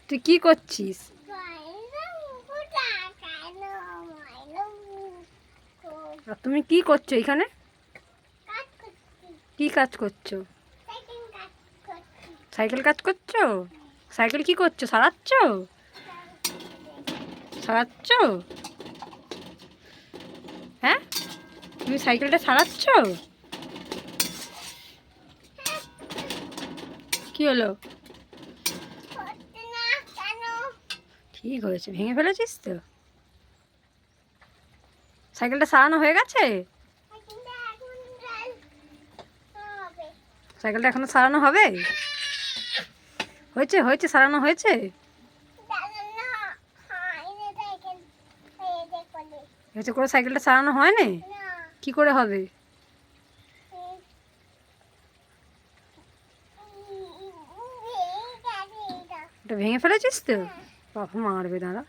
তুই কি করছিস? আর তুমি কি করছো এখানে? কি কাজ করছো? সাইকেল কাজ করছো? সাইকেল কি করছো, সারাচ্ছ? সারাচ্ছ? হ্যাঁ, তুমি সাইকেলটা সারাচ্ছ? কি হলো? ঠিক হয়েছে, ভেঙে ফেলেছিস তো? সাইকেলটা সারানো হয়ে গেছে? সাইকেলটা এখনো সারানো হবে? হয়েছে হয়েছে, সারানো হয়েছে? হয়েছে করে সাইকেলটা সারানো হয়নি? কি করে হবে? এটা ভেঙে ফেলেছিস তো? বাবা মারবে, দাঁড়া।